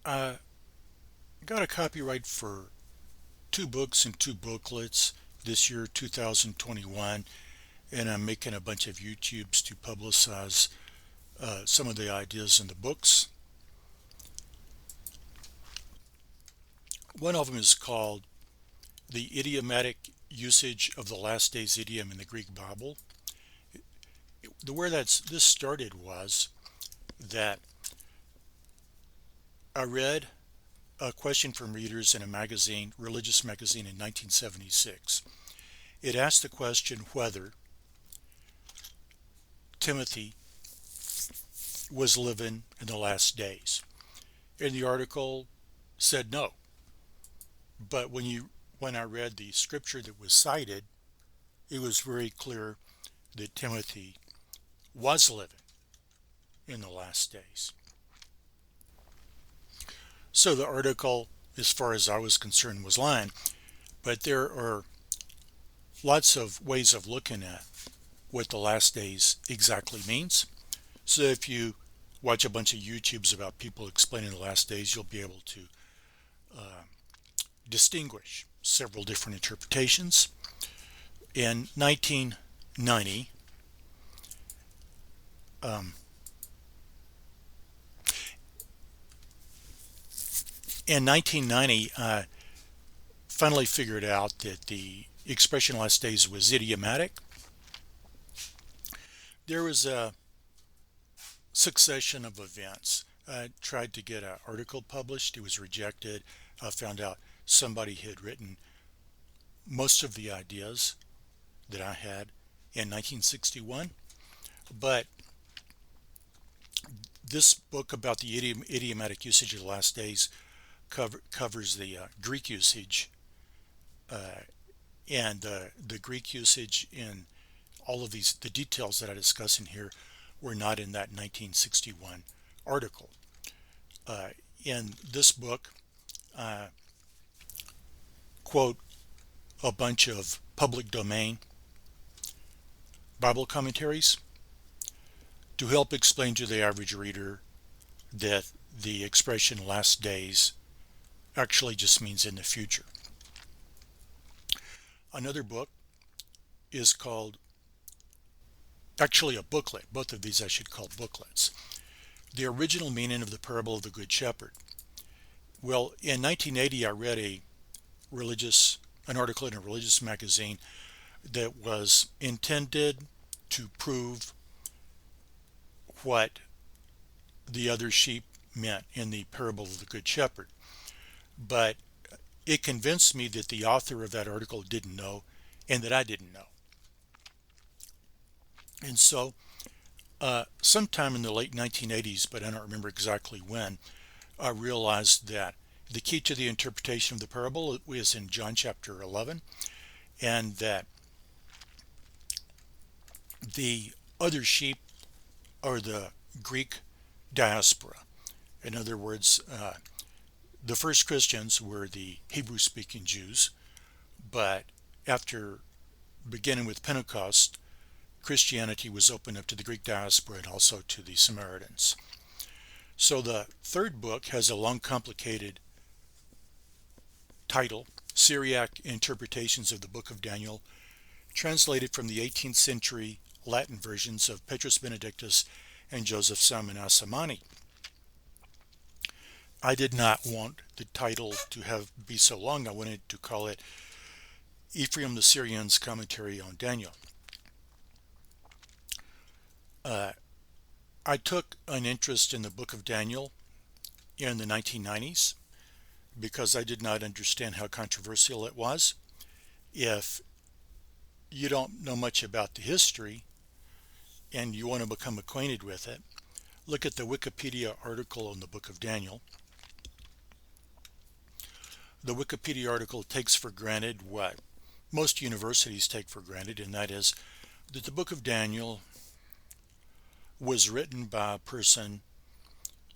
I got a copyright for two books and two booklets this year, 2021, and I'm making a bunch of YouTubes to publicize some of the ideas in the books. One of them is called The Idiomatic Usage of the Last Days Idiom in the Greek Bible. Where this started was that I read a question from readers in a magazine, religious magazine in 1976. It asked the question whether Timothy was living in the last days. And the article said no. But when I read the scripture that was cited, it was very clear that Timothy was living in the last days. So the article, as far as I was concerned, was lying. But there are lots of ways of looking at what the last days exactly means. So if you watch a bunch of YouTubes about people explaining the last days, you'll be able to distinguish several different interpretations. In 1990, I finally figured out that the expression last days was idiomatic. There was a succession of events. I tried to get an article published. It was rejected. I found out somebody had written most of the ideas that I had in 1961. But this book about the idiomatic usage of the last days covers the Greek usage. And the Greek usage in all of the details that I discuss in here were not in that 1961 article. In this book, I quote a bunch of public domain Bible commentaries to help explain to the average reader that the expression last days actually just means in the future. Another book is called, actually a booklet, both of these I should call booklets, The Original Meaning of the Parable of the Good Shepherd. Well, in 1980 I read an article in a religious magazine that was intended to prove what the other sheep meant in the parable of the Good Shepherd. But it convinced me that the author of that article didn't know and that I didn't know. And so sometime in the late 1980s, but I don't remember exactly when, I realized that the key to the interpretation of the parable is in John chapter 11, and that the other sheep are the Greek diaspora. In other words, the first Christians were the Hebrew-speaking Jews, but after beginning with Pentecost, Christianity was opened up to the Greek diaspora and also to the Samaritans. So the third book has a long, complicated title, Syriac Interpretations of the Book of Daniel, translated from the 18th century Latin versions of Petrus, Benedictus, and Joseph Simon Assemani. I did not want the title to be so long. I wanted to call it Ephraim the Syrian's Commentary on Daniel. I took an interest in the book of Daniel in the 1990s because I did not understand how controversial it was. If you don't know much about the history and you want to become acquainted with it, look at the Wikipedia article on the book of Daniel. The Wikipedia article takes for granted what most universities take for granted, and that is that the book of Daniel was written by a person,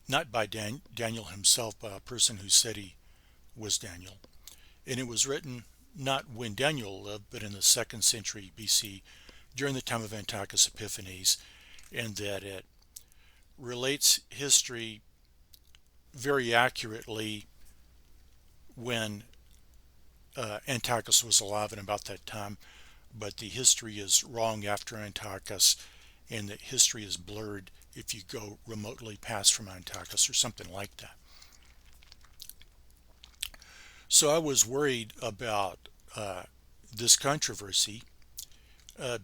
not by Daniel himself, but a person who said he was Daniel. And it was written not when Daniel lived, but in the 2nd century BC, during the time of Antiochus Epiphanes, and that it relates history very accurately when Antiochus was alive and about that time, but the history is wrong after Antiochus, and the history is blurred if you go remotely past from Antiochus or something like that. So I was worried about this controversy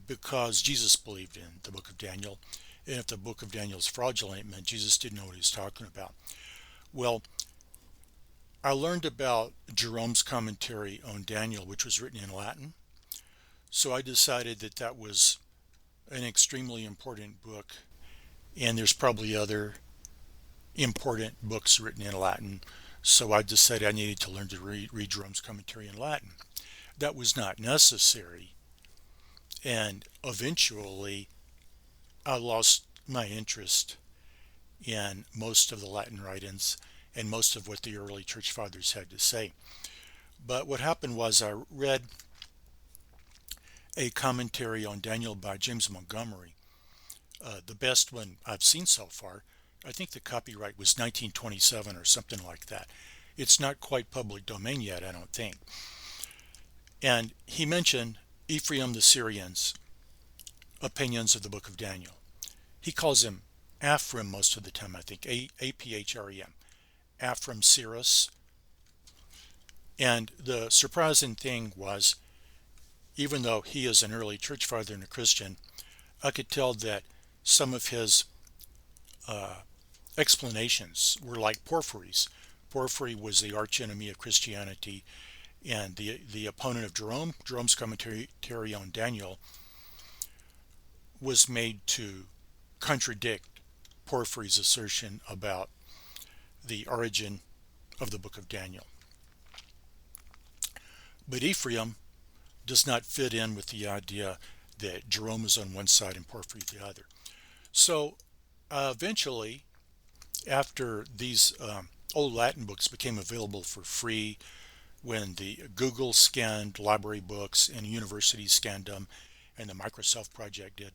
because Jesus believed in the book of Daniel, and if the book of Daniel is fraudulent, it meant Jesus didn't know what he was talking about. Well, I learned about Jerome's commentary on Daniel, which was written in Latin, so I decided that that was an extremely important book, and there's probably other important books written in Latin, so I decided I needed to learn to read Jerome's commentary in Latin. That was not necessary, and eventually I lost my interest in most of the Latin writings and most of what the early church fathers had to say. But what happened was I read a commentary on Daniel by James Montgomery, the best one I've seen so far. I think the copyright was 1927 or something like that. It's not quite public domain yet, I don't think. And he mentioned Ephraim the Syrian's opinions of the book of Daniel. He calls him Aphrim most of the time, I think, A-P-H-R-E-M, Aphrim Cyrus. And the surprising thing was, even though he is an early church father and a Christian, I could tell that some of his explanations were like Porphyry's. Porphyry was the archenemy of Christianity, and the opponent of Jerome. Jerome's commentary on Daniel was made to contradict Porphyry's assertion about the origin of the book of Daniel. But Ephraim does not fit in with the idea that Jerome is on one side and Porphyry the other. So eventually, after these old Latin books became available for free, when the Google scanned library books and universities scanned them, and the Microsoft project did,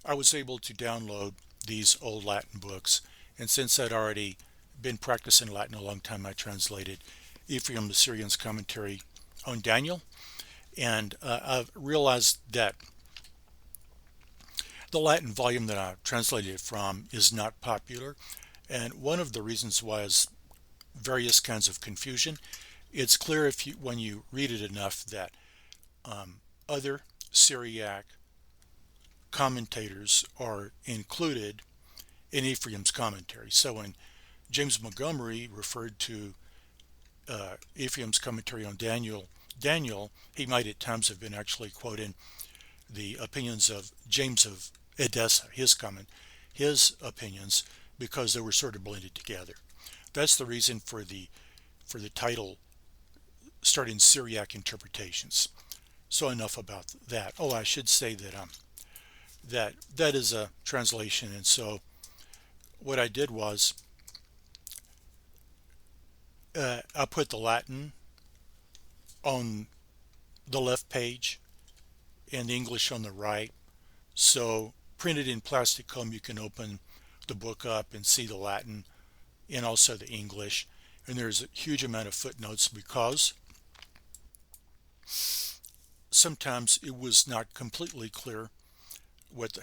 I was able to download these old Latin books, and since I'd already been practicing Latin a long time, I translated Ephraim the Syrian's commentary on Daniel, and I've realized that the Latin volume that I translated it from is not popular, and one of the reasons was various kinds of confusion. It's clear when you read it enough that other Syriac commentators are included in Ephraim's commentary. So when James Montgomery referred to Ephraim's commentary on Daniel, he might at times have been actually quoting the opinions of James of Edessa, his opinions, because they were sort of blended together. That's the reason for the title, starting Syriac interpretations. So enough about that. Oh, I should say that that is a translation, and so what I did was I put the Latin on the left page and the English on the right. So printed in plastic comb, you can open the book up and see the Latin and also the English. And there's a huge amount of footnotes because sometimes it was not completely clear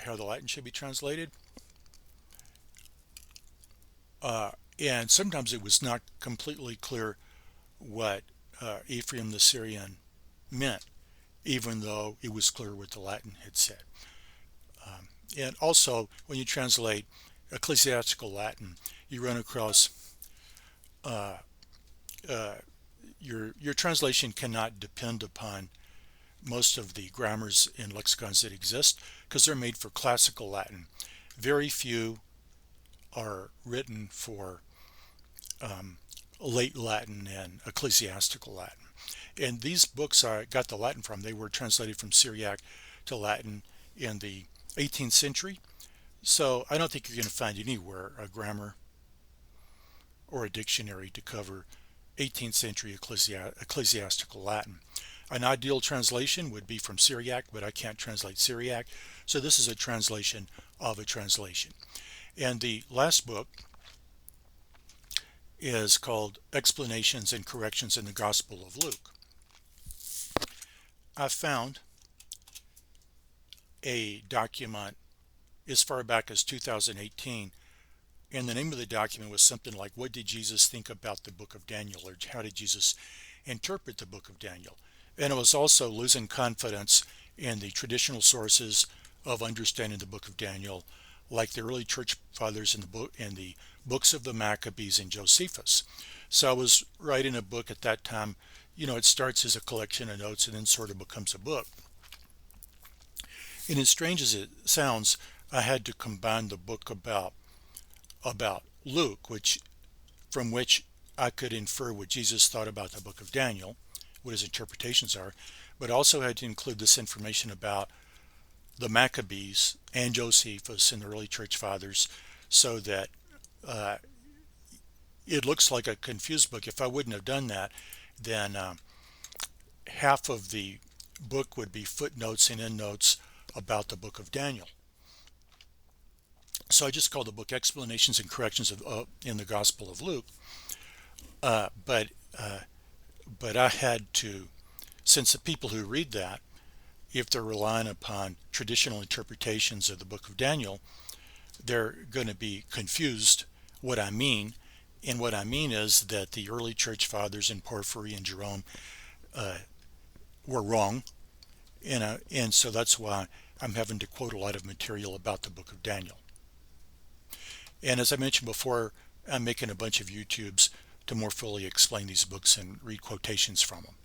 how the Latin should be translated. And sometimes it was not completely clear what Ephraim the Syrian meant, even though it was clear what the Latin had said. And also, when you translate ecclesiastical Latin, you run across your translation cannot depend upon most of the grammars and lexicons that exist because they're made for classical Latin. Very few are written for late Latin and ecclesiastical Latin. And these books I got the Latin from, they were translated from Syriac to Latin in the 18th century. So I don't think you're going to find anywhere a grammar or a dictionary to cover 18th century ecclesiastical Latin. An ideal translation would be from Syriac, but I can't translate Syriac. So this is a translation of a translation. And the last book is called Explanations and Corrections in the Gospel of Luke. I found a document as far back as 2018, and the name of the document was something like, "What did Jesus think about the book of Daniel?" or "How did Jesus interpret the book of Daniel?" And it was also losing confidence in the traditional sources of understanding the book of Daniel, like the early church fathers in the books of the Maccabees and Josephus. So I was writing a book at that time. It starts as a collection of notes and then sort of becomes a book. And as strange as it sounds, I had to combine the book about Luke, from which I could infer what Jesus thought about the book of Daniel, what his interpretations are, but also had to include this information about the Maccabees and Josephus and the early church fathers, so that it looks like a confused book. If I wouldn't have done that, then half of the book would be footnotes and endnotes about the book of Daniel. So I just called the book Explanations and Corrections in the Gospel of Luke. But I had to, since the people who read that, if they're relying upon traditional interpretations of the book of Daniel, they're going to be confused what I mean. And what I mean is that the early church fathers and Porphyry and Jerome were wrong. And so that's why I'm having to quote a lot of material about the book of Daniel. And as I mentioned before, I'm making a bunch of YouTubes to more fully explain these books and read quotations from them.